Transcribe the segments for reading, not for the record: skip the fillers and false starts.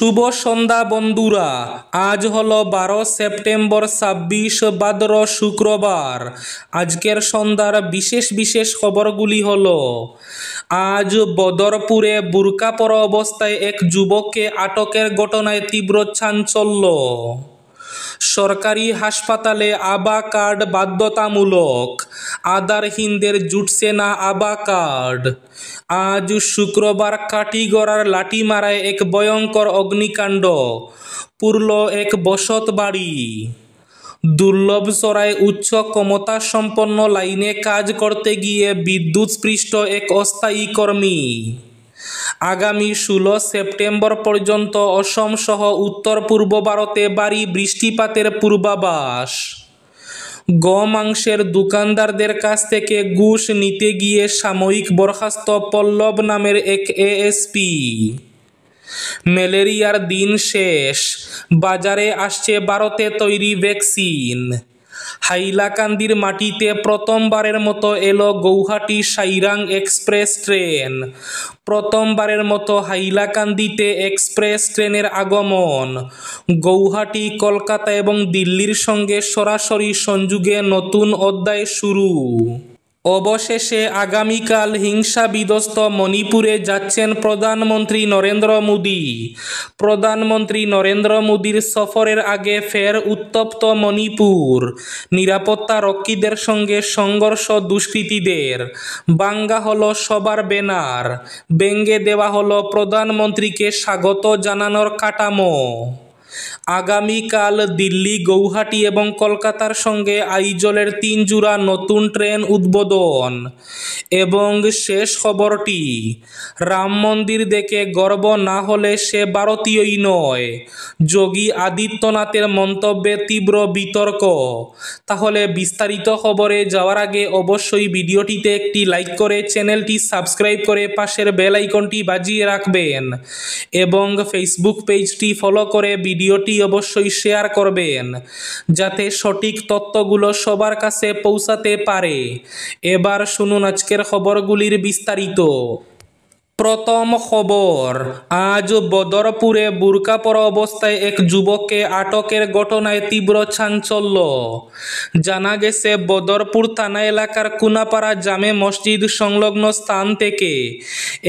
শুভ সন্ধ্যা বন্ধুরা, আজ হলো 12 সেপ্টেম্বর 26 ভাদ্র শুক্রবার। আজকের সন্ধ্যার বিশেষ বিশেষ খবরগুলি হলো, আজ বদরপুরে বুরকা পরা অবস্থায় এক যুবককে আটকের ঘটনায় তীব্র চাঞ্চল্য। সরকারি হাসপাতালে আভা কার্ড বাধ্যতামূলক, আধারহীনদের জুটছে না আভা কার্ড। আজ শুক্রবার কাটিগড়ার লাঠিমারায় এক ভয়ঙ্কর অগ্নিকাণ্ড, পুরল এক বসত বাড়ি। দুর্লভচড়ায় উচ্চ ক্ষমতাসম্পন্ন লাইনে কাজ করতে গিয়ে বিদ্যুৎস্পৃষ্ট এক অস্থায়ী কর্মী। আগামী 16 সেপ্টেম্বর পর্যন্ত অসম সহ উত্তর পূর্ব ভারতে ভারী বৃষ্টিপাতের পূর্বাভাস। মাংসের দোকানদারদের কাছ থেকে ঘুষ নিতে গিয়ে সাময়িক বরখাস্ত পল্লব নামের এক এএসপি। ম্যালেরিয়ার দিন শেষ, বাজারে আসছে ভারতে তৈরি ভ্যাকসিন। হাইলাকান্দির মাটিতে প্রথমবারের মতো এলো গৌহাটি সাইরাং এক্সপ্রেস ট্রেন। প্রথমবারের মতো হাইলাকান্দিতে এক্সপ্রেস ট্রেনের আগমন। গৌহাটি, কলকাতা এবং দিল্লির সঙ্গে সরাসরি সংযোগে নতুন অধ্যায় শুরু। অবশেষে আগামীকাল হিংসা বিধ্বস্ত মণিপুরে যাচ্ছেন প্রধানমন্ত্রী নরেন্দ্র মোদী। প্রধানমন্ত্রী নরেন্দ্র মোদীর সফরের আগে ফের উত্তপ্ত মণিপুর। নিরাপত্তা রক্ষীদের সঙ্গে সংঘর্ষ দুষ্কৃতীদের। ভাঙ্গা হলো সবার ব্যানার, ভেঙে দেওয়া হলো প্রধানমন্ত্রীকে স্বাগত জানানোর কাঠামো। আগামীকাল দিল্লি, গৌহাটি এবং কলকাতার সঙ্গে আইজলের 3 জোড়া নতুন ট্রেন উদ্বোধন। এবং শেষ খবরটি, রাম মন্দির দেখে গর্ব না হলে সে ভারতীয়ই নয়। যোগী আদিত্যনাথের মন্তব্যে তীব্র বিতর্ক। তাহলে বিস্তারিত খবরে যাওয়ার আগে অবশ্যই ভিডিওটিতে একটি লাইক করে চ্যানেলটি সাবস্ক্রাইব করে পাশের বেল আইকনটি বাজিয়ে রাখবেন এবং ফেসবুক পেজটি ফলো করে ভিডিওটি অবশ্যই শেয়ার করবেন, যাতে সঠিক তথ্যগুলো সবার কাছে পৌঁছাতে পারে। এবার শুনুন আজকের খবরগুলির বিস্তারিত। প্রথম খবর, আজ বদরপুরে বুরকা পরা অবস্থায় এক যুবককে আটকের ঘটনায় তীব্র চাঞ্চল্য। জানা গেছে, বদরপুর থানা এলাকার কুনাপাড়া জামে মসজিদ সংলগ্ন স্থান থেকে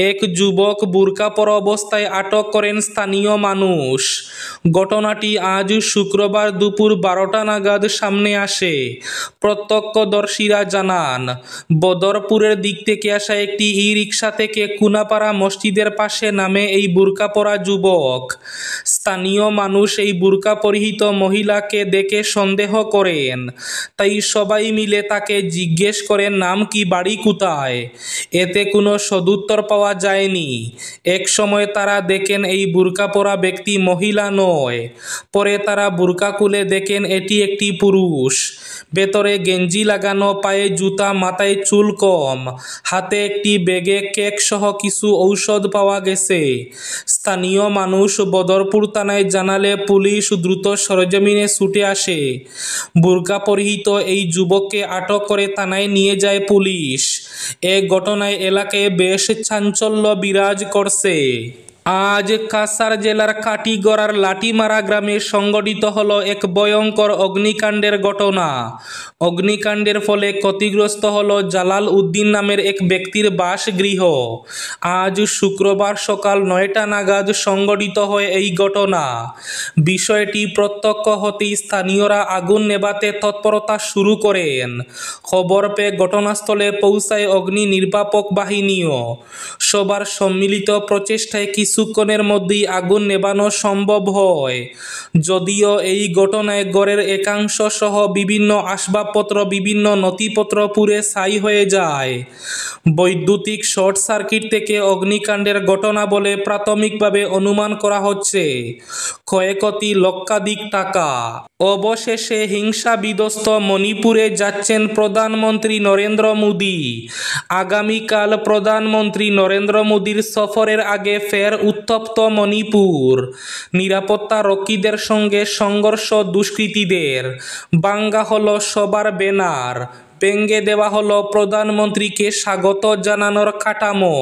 এক যুবক বুরকা পরা অবস্থায় আটক করেন স্থানীয় মানুষ। ঘটনাটি আজ শুক্রবার দুপুর 12টা নাগাদ সামনে আসে। প্রত্যক্ষদর্শীরা জানান, বদরপুরের দিক থেকে আসা একটি ই-রিকশা থেকে কুনাপাড়া মসজিদের পাশে নামে এই বুরকা পরা যুবক। স্থানীয় মানুষ এই বুরকা পরিহিত মহিলাকে দেখে সন্দেহ করেন, তাই সবাই মিলে তাকে জিজ্ঞেস করেন নাম কি, বাড়ি কোথায়। এতে কোনো সদুত্তর পাওয়া যায়নি। এক সময় তারা দেখেন এই বুরকা পরা ব্যক্তি মহিলা নয়। পরে তারা বুরকা খুলে দেখেন এটি একটি পুরুষ। ভেতরে গেঞ্জি লাগানো, পায়ে জুতা, মাথায় চুল কম, হাতে একটি ব্যাগে কেক সহ কিছু ঔষধ পাওয়া গেছে। স্থানীয় মানুষ বদরপুর থানায় জানালে পুলিশ দ্রুত সরেজমিনে ছুটে আসে। বুরকা পরিহিত এই যুবককে আটক করে থানায় নিয়ে যায় পুলিশ। এ ঘটনায় এলাকায় বেশ চাঞ্চল্য বিরাজ করছে। আজ কাছাড় জেলার কাটিগড়ার লাঠিমারা গ্রামে সংঘটিত হল এক ভয়ঙ্কর অগ্নিকাণ্ডের ঘটনা। অগ্নিকাণ্ডের ফলে ক্ষতিগ্রস্ত হল জালাল উদ্দিন নামের এক ব্যক্তির বাসগৃহ। আজ শুক্রবার সকাল 9টা নাগাদ সংঘটিত হয় এই ঘটনা। বিষয়টি প্রত্যক্ষ হতেই স্থানীয়রা আগুন নেভাতে তৎপরতা শুরু করেন। খবর পেয়ে ঘটনাস্থলে পৌঁছায় অগ্নি নির্বাপক বাহিনীও। সবার সম্মিলিত প্রচেষ্টায় কিছুক্ষণের মধ্যেই আগুন নেভানো সম্ভব হয়। যদিও এই ঘটনায় ঘরের একাংশ সহ বিভিন্ন আসবাবপত্র, বিভিন্ন নথিপত্র পুড়ে ছাই হয়ে যায়। বৈদ্যুতিক শর্ট সার্কিট থেকে অগ্নিকাণ্ডের ঘটনা বলে প্রাথমিকভাবে অনুমান করা হচ্ছে। ক্ষয়ক্ষতি লক্ষাধিক টাকা। অবশেষে হিংসা বিধ্বস্ত মণিপুরে যাচ্ছেন প্রধানমন্ত্রী নরেন্দ্র মোদী। আগামীকাল প্রধানমন্ত্রী নরেন্দ্র মোদীর সফরের আগে ফের উত্তপ্ত মণিপুর। নিরাপত্তা রক্ষীদের সঙ্গে সংঘর্ষ দুষ্কৃতীদের। ভাঙ্গা হলো সবার ব্যানার, ভেঙে দেওয়া হলো প্রধানমন্ত্রীকে স্বাগত জানানোর কাঠামো।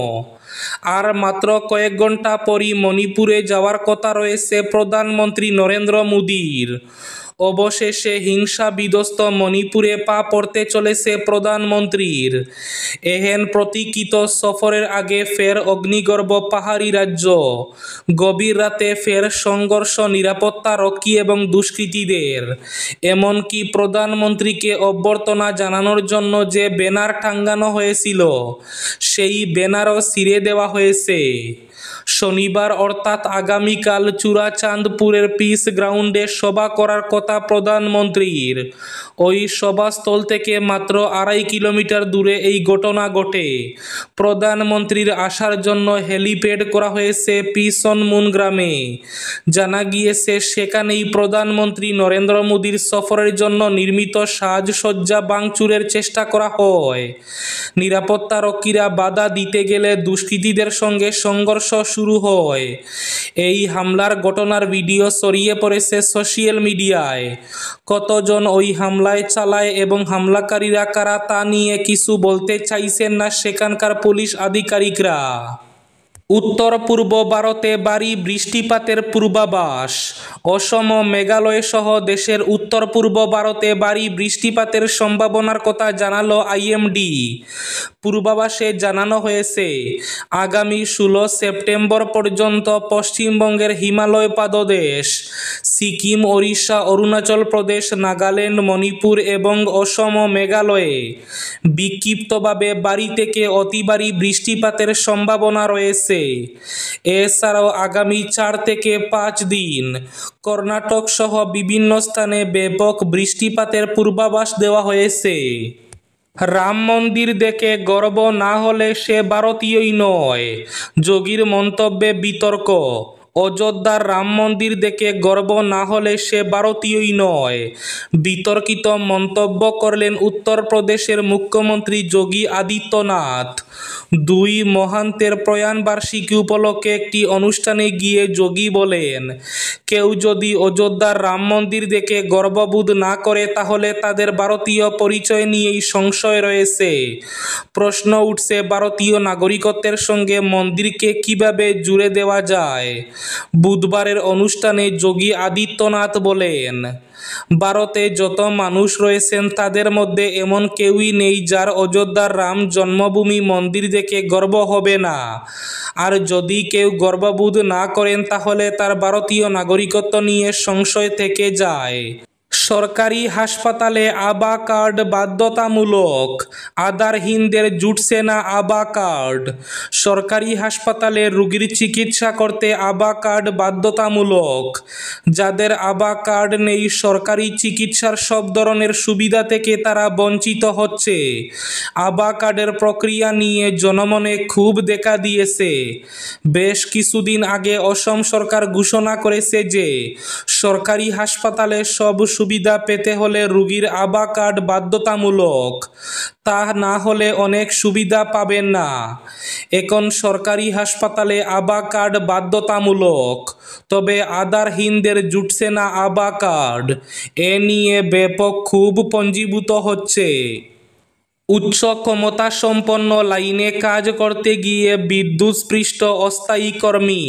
আর মাত্র কয়েক ঘন্টা পরই মণিপুরে যাওয়ার কথা রয়েছে প্রধানমন্ত্রী নরেন্দ্র মোদীর। অবশেষে হিংসা বিধ্বস্ত মণিপুরে পা পড়তে চলেছে প্রধানমন্ত্রীর। এহেন প্রতীক্ষিত সফরের আগে ফের অগ্নিগর্ভ পাহাড়ি রাজ্য। গভীর রাতে ফের সংঘর্ষ নিরাপত্তা রক্ষী এবং দুষ্কৃতীদের। এমনকি প্রধানমন্ত্রীকে অভ্যর্থনা জানানোর জন্য যে ব্যানার টাঙানো হয়েছিল সেই ব্যানারও ছিঁড়ে দেওয়া হয়েছে। শনিবার অর্থাৎ আগামীকাল চূড়াচাঁদপুরের পিস গ্রাউন্ডে সভা করার কথা প্রধানমন্ত্রীর। ওই সভাস্থল থেকে মাত্র 2.5 কিলোমিটার দূরে এই ঘটনা ঘটে। প্রধানমন্ত্রীর আসার জন্য হেলিপ্যাড করা হয়েছে পিসনমুন গ্রামে। জানা গিয়েছে সেখানেই প্রধানমন্ত্রী নরেন্দ্র মোদীর সফরের জন্য নির্মিত সাজসজ্জা ভাঙচুরের চেষ্টা করা হয়। নিরাপত্তা রক্ষীরা বাধা দিতে গেলে দুষ্কৃতীদের সঙ্গে সংঘর্ষ শুরু হয়। এই হামলার ঘটনার ভিডিও ছড়িয়ে পড়েছে সোশ্যাল মিডিয়ায়। কতজন ওই হামলায় চালায় এবং হামলাকারীরা কারা তা নিয়ে কিছু বলতে চাইছেন না সেখানকার পুলিশ আধিকারিকরা। উত্তর পূর্ব ভারতে ভারী বৃষ্টিপাতের পূর্বাভাস। অসম, মেঘালয় সহ দেশের উত্তর পূর্ব ভারতে ভারী বৃষ্টিপাতের সম্ভাবনার কথা জানালো আইএমডি। পূর্বাভাসে জানানো হয়েছে, আগামী 16 সেপ্টেম্বর পর্যন্ত পশ্চিমবঙ্গের হিমালয় পাদদেশ, সিকিম, ওড়িশা, অরুণাচল প্রদেশ, নাগাল্যান্ড, মণিপুর এবং অসম ও মেঘালয়ে বিক্ষিপ্তভাবে ভারী থেকে অতি ভারী বৃষ্টিপাতের সম্ভাবনা রয়েছে। এছাড়াও আগামী 4 থেকে 5 দিন কর্ণাটক সহ বিভিন্ন স্থানে ব্যাপক বৃষ্টিপাতের পূর্বাভাস দেওয়া হয়েছে। রাম মন্দির দেখে গর্ব না হলে সে ভারতীয়ই নয়, যোগীর মন্তব্যে বিতর্ক। অযোধ্যার রাম মন্দির দেখে গর্ব না হলে সে ভারতীয়ই নয়, বিতর্কিত মন্তব্য করলেন উত্তরপ্রদেশের মুখ্যমন্ত্রী যোগী আদিত্যনাথ। 2 মহান্তের প্রয়াণ বার্ষিকী উপলক্ষে একটি অনুষ্ঠানে গিয়ে যোগী বলেন, কেউ যদি অযোধ্যার রাম মন্দির দেখে গর্ববোধ না করে তাহলে তাদের ভারতীয় পরিচয় নিয়েই সংশয় রয়েছে। প্রশ্ন উঠছে, ভারতীয় নাগরিকত্বের সঙ্গে মন্দিরকে কিভাবে জুড়ে দেওয়া যায়। বুধবারের অনুষ্ঠানে যোগী আদিত্যনাথ বলেন, ভারতে যত মানুষ রয়েছেন তাদের মধ্যে এমন কেউই নেই যার অযোধ্যার রাম জন্মভূমি মন্দির দেখে গর্ব হবে না। আর যদি কেউ গর্ববোধ না করেন তাহলে তার ভারতীয় নাগরিকত্ব নিয়ে সংশয় থেকে যায়। সরকারি হাসপাতালে আভা কার্ড বাধ্যতামূলক, আধারহীনদের জুটছে না আভা কার্ড। সরকারি হাসপাতালে রোগীর চিকিৎসা করতে আভা কার্ড বাধ্যতামূলক। যাদের আভা কার্ড নেই সরকারি চিকিৎসার সব ধরনের সুবিধা থেকে তারা বঞ্চিত হচ্ছে। আভা কার্ডের প্রক্রিয়া নিয়ে জনমনে ক্ষোভ দেখা দিয়েছে। বেশ কিছুদিন আগে অসম সরকার ঘোষণা করেছে যে সরকারি হাসপাতালে সব সুবিধা পেতে হলে রোগীর আভা কার্ড বাধ্যতামূলক, তা না হলে অনেক সুবিধা পাবেন না। এখন সরকারি হাসপাতালে আভা কার্ড বাধ্যতামূলক, তবে আধারহীনদের জুটছে না আভা কার্ড। এ নিয়ে ব্যাপক ক্ষোভ পঞ্জীভূত হচ্ছে। উচ্চ ক্ষমতা সম্পন্ন লাইনে কাজ করতে গিয়ে বিদ্যুৎস্পৃষ্ট অস্থায়ী কর্মী।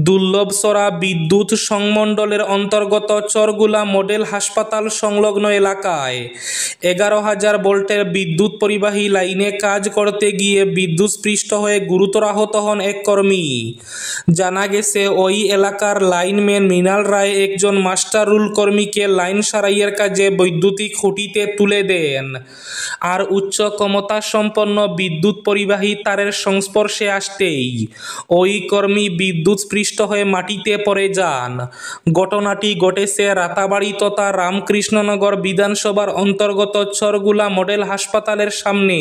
দুর্লভসরা বিদ্যুৎ সংমণ্ডলের অন্তর্গত চরগুলা মডেল হাসপাতাল সংলগ্ন এলাকায় 11,000 ভোল্টের বিদ্যুৎ পরিবাহী লাইনে কাজ করতে গিয়ে বিদ্যুৎস্পৃষ্ট হয়ে গুরুতর আহত হন এক কর্মী। জানা গেছে, ওই এলাকার লাইনম্যান মৃণাল রায় একজন মাস্টার রুল কর্মীকে লাইন সারাইয়ের কাজে বৈদ্যুতিক খুঁটিতে তুলে দেন। আর উচ্চ ক্ষমতা সম্পন্ন বিদ্যুৎ পরিবাহী তারের সংস্পর্শে আসতেই ওই কর্মী বিদ্যুৎস্পৃষ্ট হয়ে মাটিতে পড়ে যান। ঘটনাটি ঘটেছে রাতাবাড়ি তথা রামকৃষ্ণনগর বিধানসভার অন্তর্গত চরগুলা মডেল হাসপাতালের সামনে।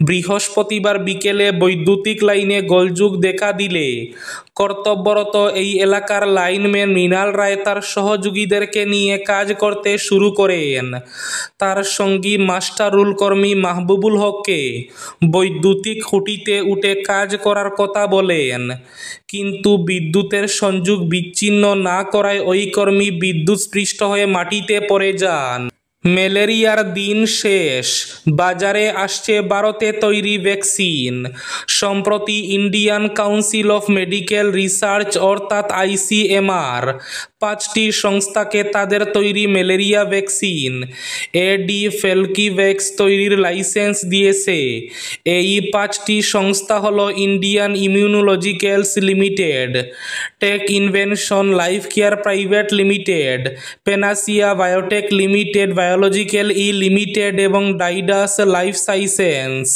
বৃহস্পতিবার বিকেলে বৈদ্যুতিক লাইনে গোলযোগ দেখা দিলে কর্তব্যরত এই এলাকার লাইনম্যান মৃণাল রায় তার সহযোগীদেরকে নিয়ে কাজ করতে শুরু করেন। তার সঙ্গী মাস্টার রুল কর্মী মাহবুবুল হককে বৈদ্যুতিক খুঁটিতে উঠে কাজ করার কথা বলেন, কিন্তু বিদ্যুতের সংযোগ বিচ্ছিন্ন না করায় ওই কর্মী বিদ্যুৎস্পৃষ্ট হয়ে মাটিতে পড়ে যান। ম্যালেরিয়ার দিন শেষ, বাজারে আসছে ভারতে তৈরি ভ্যাকসিন। সম্প্রতি Indian council of medical research অর্থাৎ ICMR 5টি সংস্থাকে তাদের তৈরি ম্যালেরিয়া ভ্যাকসিন ফেলকিভ্যাক্স তৈরির লাইসেন্স দিয়েছে। এই 5টি সংস্থা হল Indian Immunologicals Limited, Tech Invention Life Care Private Limited, Panacea Biotech Limited, Biological Limited এবং ডাইডাস লাইফ সায়েন্সেস।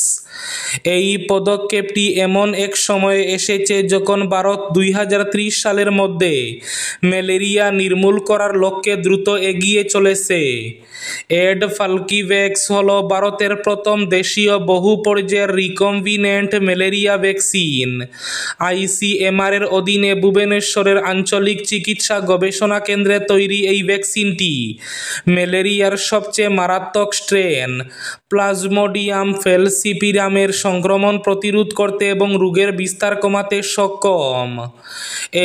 এই পদক্ষেপটি এমন এক সময়ে এসেছে যখন ভারত 2030 সালের মধ্যে ম্যালেরিয়া নির্মূল করার লক্ষ্যে দ্রুত এগিয়ে চলেছে। ফেলকিভ্যাক্স হল ভারতের প্রথম দেশীয় বহু পর্যায়ের রিকম্বিনেন্ট ম্যালেরিয়া ভ্যাকসিন। ICMR এর অধীনে ভুবনেশ্বরের আঞ্চলিক চিকিৎসা গবেষণা কেন্দ্রে তৈরি এই ভ্যাকসিনটি ম্যালেরিয়ার সবচেয়ে মারাত্মক স্ট্রেন প্লাজমোডিয়াম ফ্যালসিপিরামের সংক্রমণ প্রতিরোধ করতে এবং রোগের বিস্তার কমাতে সক্ষম।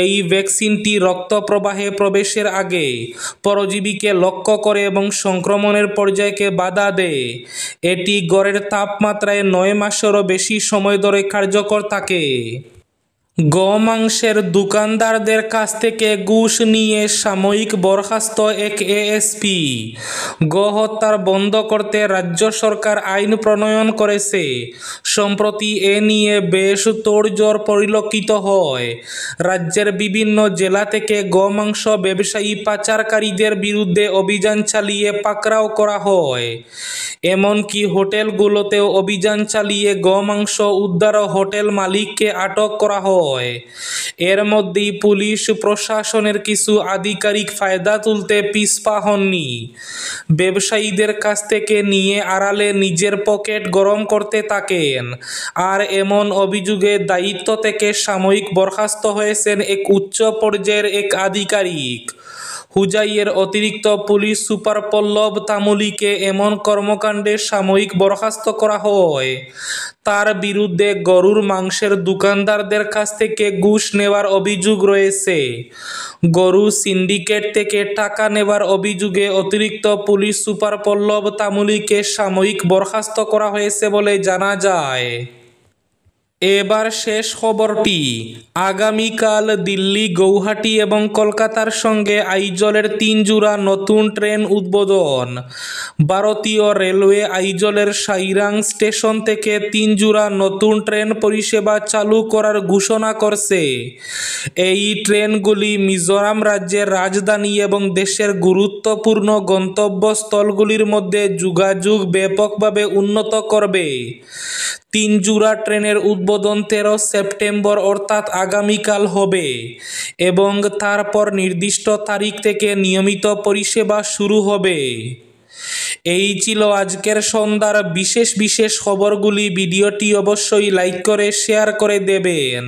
এই ভ্যাকসিনটি রক্ত প্রবাহে প্রবেশের আগে পরজীবীকে লক্ষ্য করে এবং সংক্রমণের পর্যায়কে বাধা দেয়। এটি গড়ের তাপমাত্রায় 9 মাসেরও বেশি সময় ধরে কার্যকর থাকে। গোমাংসের দোকানদারদের কাছ থেকে ঘুষ নিয়ে সাময়িক বরখাস্ত এক ASP। গোহত্যা বন্ধ করতে রাজ্য সরকার আইন প্রণয়ন করেছে। সম্প্রতি এ নিয়ে বেশ তোড়জোড় পরিলক্ষিত হয়। রাজ্যের বিভিন্ন জেলা থেকে গোমাংস ব্যবসায়ী পাচারকারীদের বিরুদ্ধে অভিযান চালিয়ে পাকড়াও করা হয়। এমনকি হোটেলগুলোতেও অভিযান চালিয়ে গোমাংস উদ্ধার হোটেল মালিককে আটক করা হয়। এর মধ্যেই পুলিশ প্রশাসনের কিছু আধিকারিক ফায়দা তুলতে পিছপা হননি। ব্যবসায়ীদের কাছ থেকে নিয়ে আড়ালে নিজের পকেট গরম করতে থাকেন। আর এমন অভিযোগে দায়িত্ব থেকে সাময়িক বরখাস্ত হয়েছেন এক উচ্চ পর্যায়ের এক আধিকারিক। হুজাইয়ের অতিরিক্ত পুলিশ সুপার পল্লব তামুলিকে এমন কর্মকাণ্ডে সাময়িক বরখাস্ত করা হয়। তার বিরুদ্ধে গরুর মাংসের দোকানদারদের কাছ থেকে ঘুষ নেওয়ার অভিযোগ রয়েছে। গরু সিন্ডিকেট থেকে টাকা নেওয়ার অভিযোগে অতিরিক্ত পুলিশ সুপার পল্লব তামুলিকে সাময়িক বরখাস্ত করা হয়েছে বলে জানা যায়। এবার শেষ খবরটি। আগামীকাল দিল্লি, গৌহাটি এবং কলকাতার সঙ্গে আইজলের 3 জোড়া নতুন ট্রেন উদ্বোধন। ভারতীয় রেলওয়ে আইজলের সাইরাং স্টেশন থেকে 3 জোড়া নতুন ট্রেন পরিষেবা চালু করার ঘোষণা করছে। এই ট্রেনগুলি মিজোরাম রাজ্যের রাজধানী এবং দেশের গুরুত্বপূর্ণ গন্তব্যস্থলগুলির মধ্যে যোগাযোগ ব্যাপকভাবে উন্নত করবে। 3 জোড়া ট্রেনের উদ্বোধন 13 সেপ্টেম্বর অর্থাৎ আগামীকাল হবে এবং তারপর নির্দিষ্ট তারিখ থেকে নিয়মিত পরিষেবা শুরু হবে। এই ছিল আজকের সন্ধ্যার বিশেষ খবরগুলি। ভিডিওটি অবশ্যই লাইক করে শেয়ার করে দেবেন।